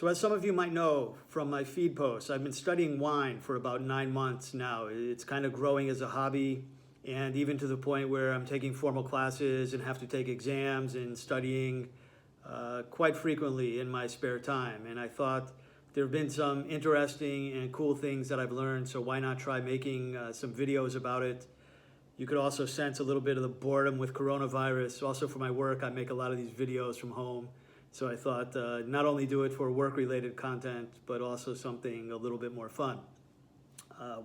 So as some of you might know from my feed posts, I've been studying wine for about 9 months now. It's kind of growing as a hobby, and even to the point where I'm taking formal classes and have to take exams and studying quite frequently in my spare time. And I thought there have been some interesting and cool things that I've learned, so why not try making some videos about it. You could also sense a little bit of the boredom with coronavirus. Also for my work, I make a lot of these videos from home. So I thought not only do it for work-related content, but also something a little bit more fun.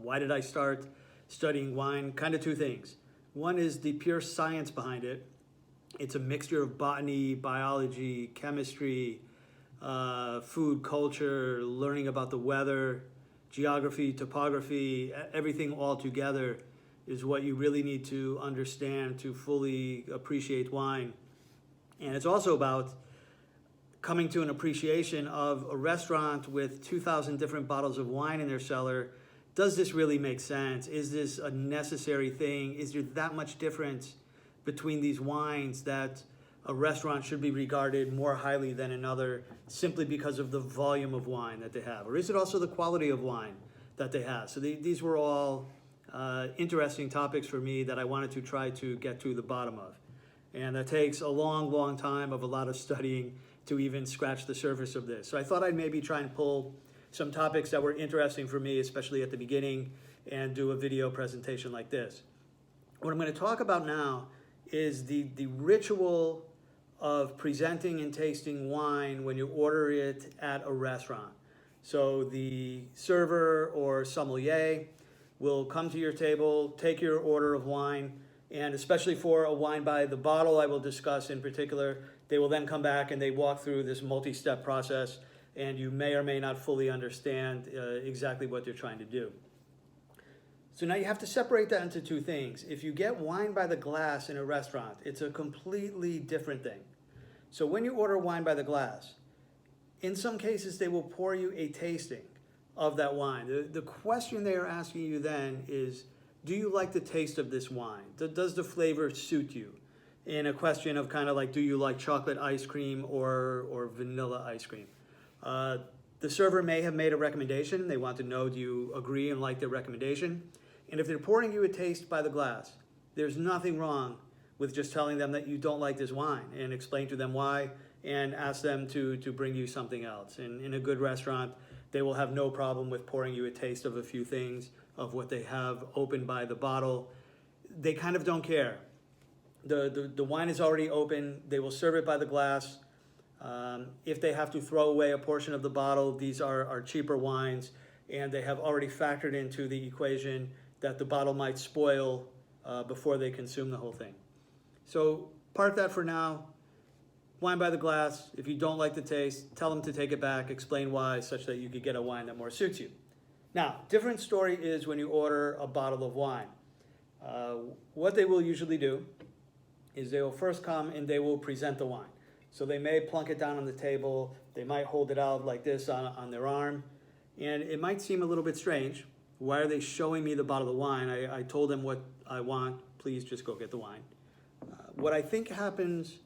Why did I start studying wine? Kind of two things. One is the pure science behind it. It's a mixture of botany, biology, chemistry, food, culture, learning about the weather, geography, topography, everything all together is what you really need to understand to fully appreciate wine. And it's also about coming to an appreciation of a restaurant with 2,000 different bottles of wine in their cellar. Does this really make sense? Is this a necessary thing? Is there that much difference between these wines that a restaurant should be regarded more highly than another simply because of the volume of wine that they have? Or is it also the quality of wine that they have? So these were all interesting topics for me that I wanted to try to get to the bottom of. And that takes a long, long time of a lot of studying to even scratch the surface of this. So I thought I'd maybe try and pull some topics that were interesting for me, especially at the beginning, and do a video presentation like this. What I'm going to talk about now is the ritual of presenting and tasting wine when you order it at a restaurant. So the server or sommelier will come to your table, take your order of wine, and especially for a wine by the bottle I will discuss in particular, they will then come back and they walk through this multi-step process, and you may or may not fully understand exactly what they're trying to do. So now you have to separate that into two things. If you get wine by the glass in a restaurant, it's a completely different thing. So when you order wine by the glass, in some cases they will pour you a tasting of that wine. The question they are asking you then is, do you like the taste of this wine? Does the flavor suit you? In a question of kind of like, do you like chocolate ice cream or vanilla ice cream? The server may have made a recommendation. They want to know, do you agree and like their recommendation? And if they're pouring you a taste by the glass, there's nothing wrong with just telling them that you don't like this wine and explain to them why and ask them to bring you something else. And in a good restaurant, they will have no problem with pouring you a taste of a few things of what they have open by the bottle. They kind of don't care. The wine is already open. They will serve it by the glass. If they have to throw away a portion of the bottle, these are cheaper wines, and they have already factored into the equation that the bottle might spoil before they consume the whole thing. So park that for now. Wine by the glass. If you don't like the taste, tell them to take it back, explain why, such that you could get a wine that more suits you. Now, different story is when you order a bottle of wine. What they will usually do is they will first come and they will present the wine. So they may plunk it down on the table, they might hold it out like this on their arm, and it might seem a little bit strange. Why are they showing me the bottle of wine? I told them what I want, please just go get the wine. What I think happens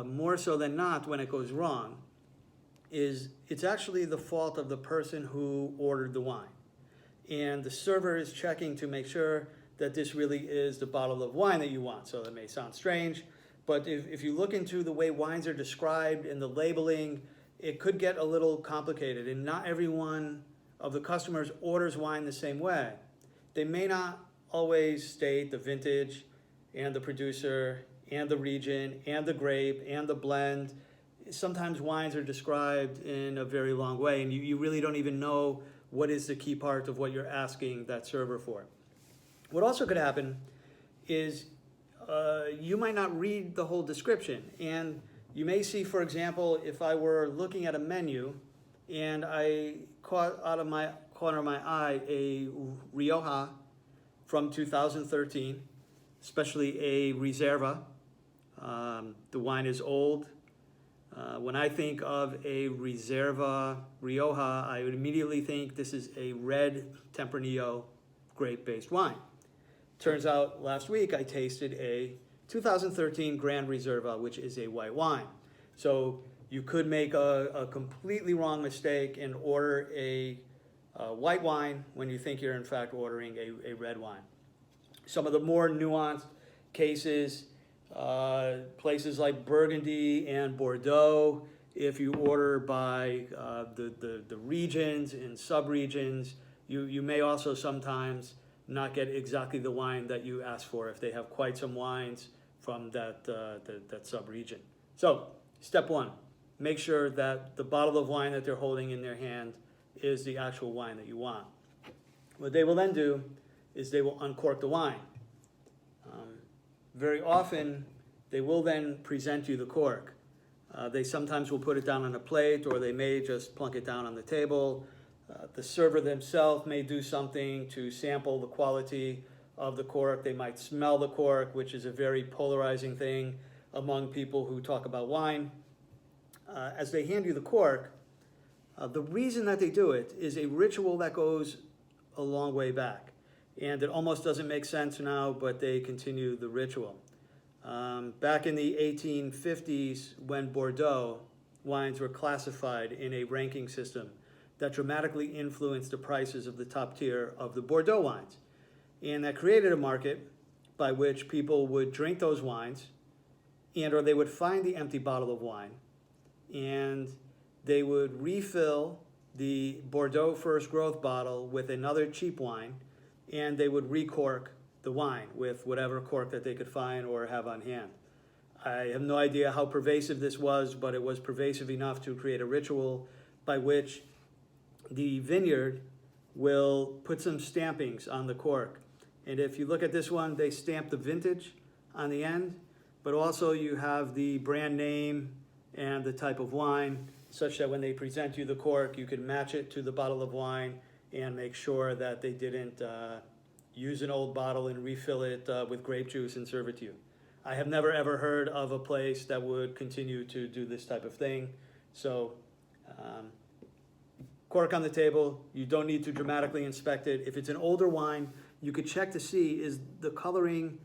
more so than not when it goes wrong is it's actually the fault of the person who ordered the wine. And the server is checking to make sure that this really is the bottle of wine that you want. So that may sound strange, but if you look into the way wines are described in the labeling, it could get a little complicated, and not everyone of the customers orders wine the same way. They may not always state the vintage and the producer and the region and the grape and the blend. Sometimes wines are described in a very long way, and you really don't even know what is the key part of what you're asking that server for. What also could happen is you might not read the whole description, and you may see, for example, if I were looking at a menu and I caught out of my corner of my eye a Rioja from 2013, especially a Reserva. The wine is old. When I think of a Reserva Rioja, I would immediately think this is a red Tempranillo grape-based wine. Turns out last week I tasted a 2013 Grand Reserva, which is a white wine. So You could make a completely wrong mistake and order a white wine when you think you're in fact ordering a red wine. Some of the more nuanced cases, places like Burgundy and Bordeaux, if you order by the regions and sub-regions, you may also sometimes not get exactly the wine that you asked for if they have quite some wines from that sub-region. So, step one, make sure that the bottle of wine that they're holding in their hand is the actual wine that you want. What they will then do is they will uncork the wine. Very often, they will then present you the cork. They sometimes will put it down on a plate, or they may just plunk it down on the table. The server themselves may do something to sample the quality of the cork. They might smell the cork, which is a very polarizing thing among people who talk about wine. As they hand you the cork, the reason that they do it is a ritual that goes a long way back. And it almost doesn't make sense now, but they continue the ritual. Back in the 1850s, when Bordeaux wines were classified in a ranking system that dramatically influenced the prices of the top tier of the Bordeaux wines. And that created a market by which people would drink those wines, or they would find the empty bottle of wine, and they would refill the Bordeaux first growth bottle with another cheap wine, and they would recork the wine with whatever cork that they could find or have on hand. I have no idea how pervasive this was, but it was pervasive enough to create a ritual by which the vineyard will put some stampings on the cork. And if you look at this one, they stamp the vintage on the end, but also you have the brand name and the type of wine, such that when they present you the cork, you can match it to the bottle of wine and make sure that they didn't use an old bottle and refill it with grape juice and serve it to you. I have never ever heard of a place that would continue to do this type of thing. So cork on the table, you don't need to dramatically inspect it. If it's an older wine, you could check to see, is the coloring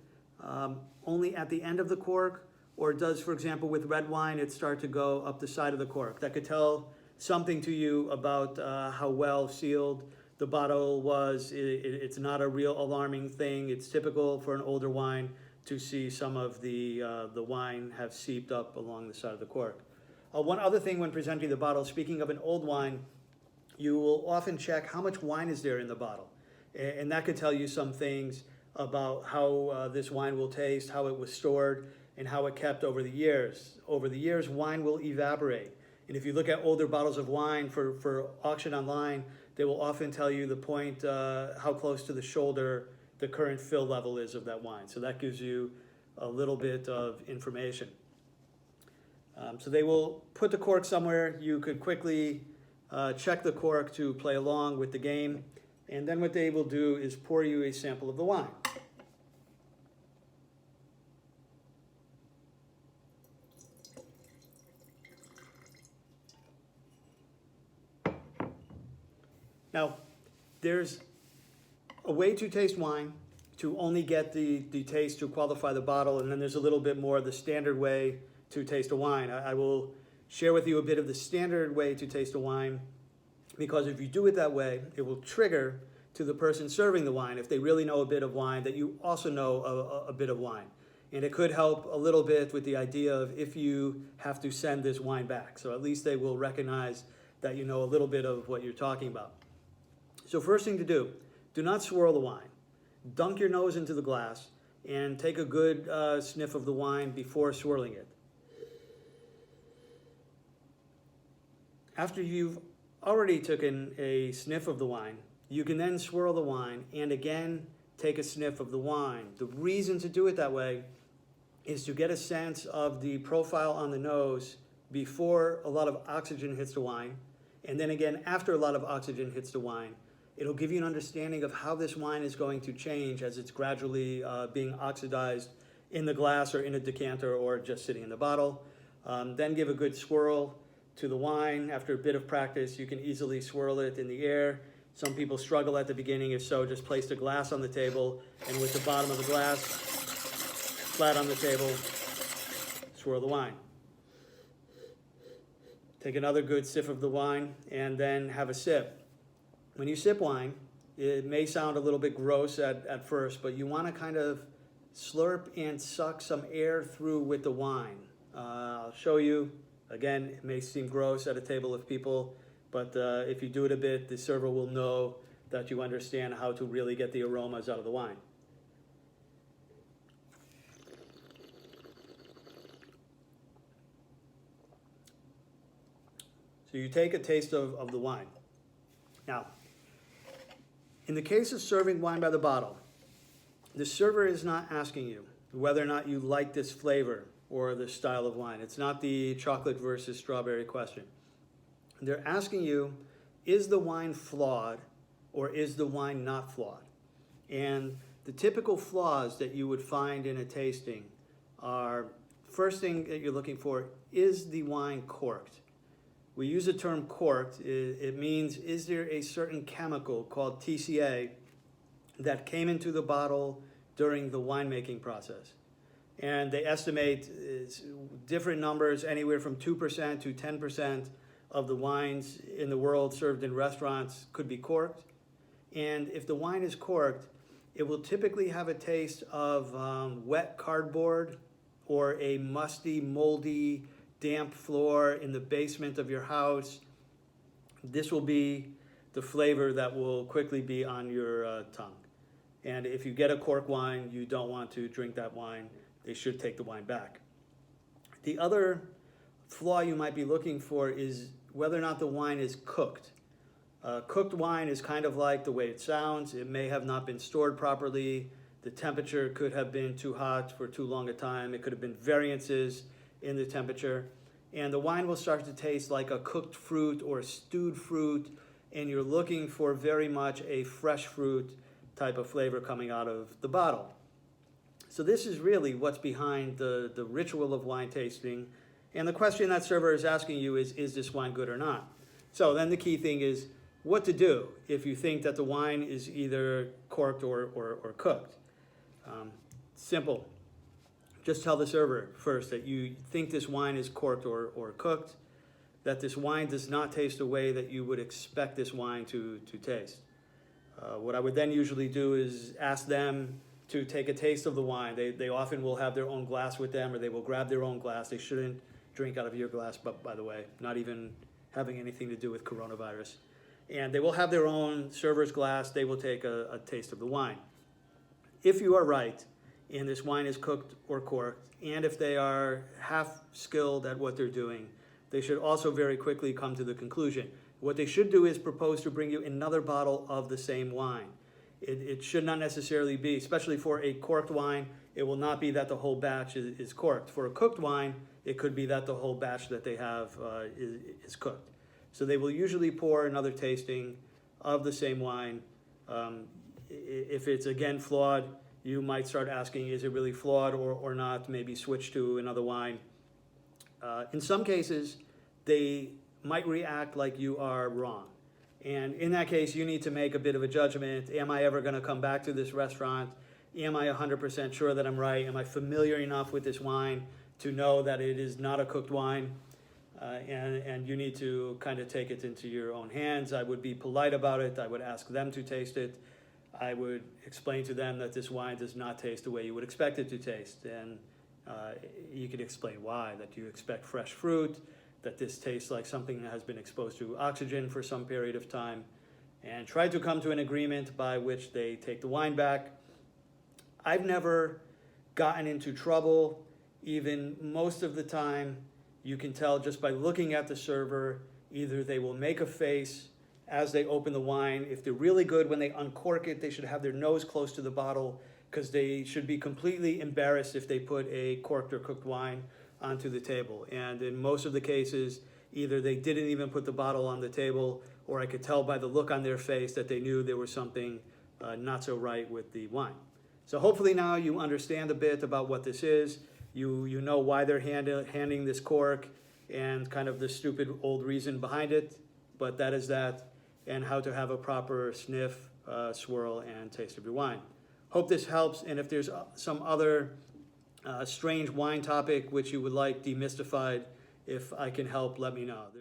only at the end of the cork, or does, for example, with red wine, it start to go up the side of the cork? That could tell something to you about how well sealed the bottle was. It's not a real alarming thing. It's typical for an older wine to see some of the wine have seeped up along the side of the cork. One other thing when presenting the bottle, speaking of an old wine, you will often check how much wine is there in the bottle. And that could tell you some things about how this wine will taste, how it was stored, and how it kept over the years. Over the years, wine will evaporate. And if you look at older bottles of wine for auction online, they will often tell you the point, how close to the shoulder the current fill level is of that wine. So that gives you a little bit of information. So they will put the cork somewhere. You could quickly check the cork to play along with the game. And then what they will do is pour you a sample of the wine. Now, there's a way to taste wine to only get the taste to qualify the bottle, and then there's a little bit more the standard way to taste a wine. I will share with you a bit of the standard way to taste a wine, because if you do it that way, it will trigger to the person serving the wine, if they really know a bit of wine, that you also know a bit of wine. And it could help a little bit with the idea of if you have to send this wine back. So at least they will recognize that you know a little bit of what you're talking about. So first thing to do not swirl the wine. Dunk your nose into the glass and take a good sniff of the wine before swirling it. After you've already taken a sniff of the wine, you can then swirl the wine and again take a sniff of the wine. The reason to do it that way is to get a sense of the profile on the nose before a lot of oxygen hits the wine, and then again after a lot of oxygen hits the wine. It'll give you an understanding of how this wine is going to change as it's gradually being oxidized in the glass or in a decanter or just sitting in the bottle. Then give a good swirl to the wine. After a bit of practice, you can easily swirl it in the air. Some people struggle at the beginning. If so, just place the glass on the table, and with the bottom of the glass flat on the table, swirl the wine. Take another good sip of the wine and then have a sip. When you sip wine, it may sound a little bit gross at first, but you want to kind of slurp and suck some air through with the wine. I'll show you. Again, it may seem gross at a table of people, but if you do it a bit, the server will know that you understand how to really get the aromas out of the wine. So you take a taste of the wine. Now, in the case of serving wine by the bottle, the server is not asking you whether or not you like this flavor or the style of wine. It's not the chocolate versus strawberry question. They're asking you, is the wine flawed or is the wine not flawed? And the typical flaws that you would find in a tasting are, first thing that you're looking for, is the wine corked? We use the term corked. It means, is there a certain chemical called TCA that came into the bottle during the winemaking process? And they estimate different numbers, anywhere from 2% to 10% of the wines in the world served in restaurants could be corked. And if the wine is corked, it will typically have a taste of wet cardboard or a musty, moldy, damp floor in the basement of your house. This will be the flavor that will quickly be on your tongue. And if you get a cork wine, you don't want to drink that wine. They should take the wine back. The other flaw you might be looking for is whether or not the wine is cooked. Cooked wine is kind of like the way it sounds. It may have not been stored properly. The temperature could have been too hot for too long a time. It could have been variances in the temperature. And the wine will start to taste like a cooked fruit or a stewed fruit, and you're looking for very much a fresh fruit type of flavor coming out of the bottle. So this is really what's behind the ritual of wine tasting. And the question that server is asking you is this wine good or not? So then the key thing is what to do if you think that the wine is either corked or cooked. Simple. Just tell the server first that you think this wine is corked or cooked, that this wine does not taste the way that you would expect this wine to taste. What I would then usually do is ask them to take a taste of the wine. They often will have their own glass with them, or they will grab their own glass. They shouldn't drink out of your glass, but by the way, not even having anything to do with coronavirus. And they will have their own server's glass. They will take a taste of the wine. If you are right, and this wine is cooked or corked, and if they are half skilled at what they're doing, they should also very quickly come to the conclusion. What they should do is propose to bring you another bottle of the same wine. It should not necessarily be, especially for a corked wine, it will not be that the whole batch is corked. For a cooked wine, it could be that the whole batch that they have is cooked. So they will usually pour another tasting of the same wine. If it's again flawed, you might start asking, is it really flawed or not? Maybe switch to another wine. In some cases, they might react like you are wrong. And in that case, you need to make a bit of a judgment. Am I ever going to come back to this restaurant? Am I 100% sure that I'm right? Am I familiar enough with this wine to know that it is not a cooked wine? And you need to kind of take it into your own hands. I would be polite about it. I would ask them to taste it. I would explain to them that this wine does not taste the way you would expect it to taste. And you could explain why, that you expect fresh fruit, that this tastes like something that has been exposed to oxygen for some period of time, and try to come to an agreement by which they take the wine back. I've never gotten into trouble. Even most of the time, you can tell just by looking at the server, either they will make a face as they open the wine. If they're really good, when they uncork it, they should have their nose close to the bottle, because they should be completely embarrassed if they put a corked or cooked wine onto the table. And in most of the cases, either they didn't even put the bottle on the table, or I could tell by the look on their face that they knew there was something not so right with the wine. So hopefully now you understand a bit about what this is. You know why they're handing this cork and kind of the stupid old reason behind it, but that is that, and how to have a proper sniff, swirl, and taste of your wine. Hope this helps, and if there's some other strange wine topic which you would like demystified, if I can help, let me know.